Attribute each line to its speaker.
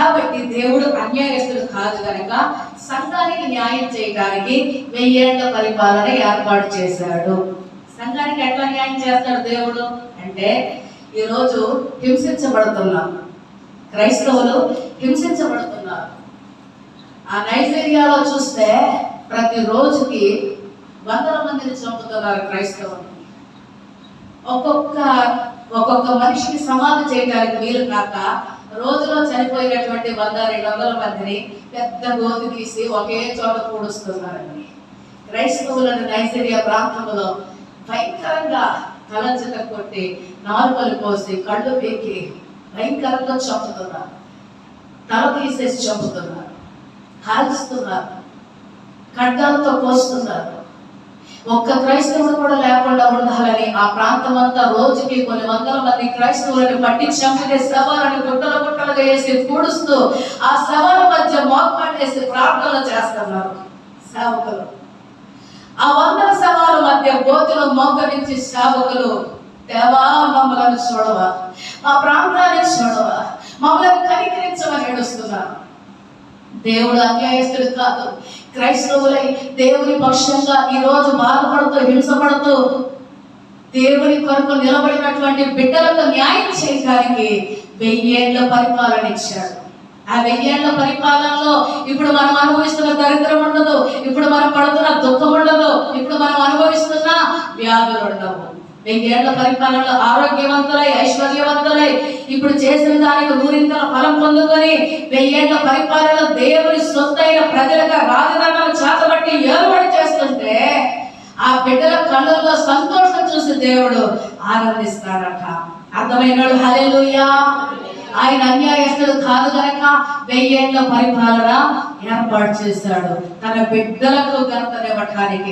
Speaker 1: కాబట్టి దేవుడు అన్యాయస్తుడు కాదు కనుక సంఘానికి న్యాయం చేయడానికి 1000 ఏళ్ల పరిపాలన ఏర్పాటు చేశాడు. సంఘానికి ఎట్లా న్యాయం చేస్తాడు దేవుడు అంటే, ఈరోజు హింసించబడుతున్నారు, క్రైస్తవులు హింసించబడుతున్నారు. ఆ నైజీరియాలో చూస్తే ప్రతి రోజుకి 100 మందిని చంపుతున్నారు క్రైస్తవులు. ఒక్కొక్క మనిషికి సమాధి చేయడానికి వీలు కాక రోజులో చనిపోయినటువంటి 100-200 మందిని పెద్ద గోతి తీసి ఒకే చోట పూడుస్తున్నారండి. క్రైస్తవులను నైజీరియా ప్రాంతంలో భయంకరంగా తలంచట కొట్టి, నాలుకలు కోసి, కళ్ళు పీకి భయంకరంగా చంపుతున్నారు, తల తీసేసి చంపుతున్నారు, కాల్చుతున్నారు, ఖడ్గాలతో కోస్తున్నారు. ఒక్క క్రైస్తవుడు కూడా లేకుండా ఉండాలని ఆ ప్రాంతం అంతా రోజుకి కొన్ని 100 మంది క్రైస్తవులను పట్టి చంపితే శవాలను గుట్టలుగా వేసి పూడుస్తూ ఆ శవాల మధ్య మోకాటేసి ప్రార్థనలు చేస్తున్నారు సేవకులు. ఆ 100 శవాల మధ్య గోతులు మోకరించి సేవకులు, దేవా మమ్మల్ని చూడవా, మా ప్రాంతాన్ని చూడవా, మమ్మల్ని కనికరించమని ఏడుస్తున్నారు. దేవుడు అన్యాయస్తుడు కాదు. క్రైస్తవులై దేవుని పక్షంగా ఈ రోజు బాధపడుతూ హింసపడుతూ దేవుని కొరకు నిలబడినటువంటి బిడ్డలకు న్యాయం చేయడానికి 1000 ఏళ్ల పరిపాలన ఇచ్చాడు. ఆ 1000 ఏళ్ల పరిపాలనలో ఇప్పుడు మనం అనుభవిస్తున్న దరిద్రం ఉండదు, ఇప్పుడు మనం పడుతున్న దుఃఖం ఉండదు, ఇప్పుడు మనం అనుభవిస్తున్న వ్యాధులు ఉండవు. 1000 ఏళ్ల పరిపాలనలో ఆరోగ్యవంతులై ఐశ్వర్యవంతులై ఇప్పుడు చేసిన దానికి 100 ఫలం పొందుకొని 1000 ఏళ్ల పరిపాలన దేవుని సొత్తైన ప్రజలుగా రాజధానులు చేతబట్టి ఏలుబడి చేస్తుంటే ఆ బిడ్డల కళ్ళల్లో సంతోషం చూసి దేవుడు ఆనందిస్తాడట. అర్థమైన హల్లెలూయా. ఆయన అన్యాయస్తుడు కాదు కనుక 1000 ఏళ్ల పరిపాలన ఏర్పాటు చేశాడు తన బిడ్డలకు ఘనతనివ్వటానికి.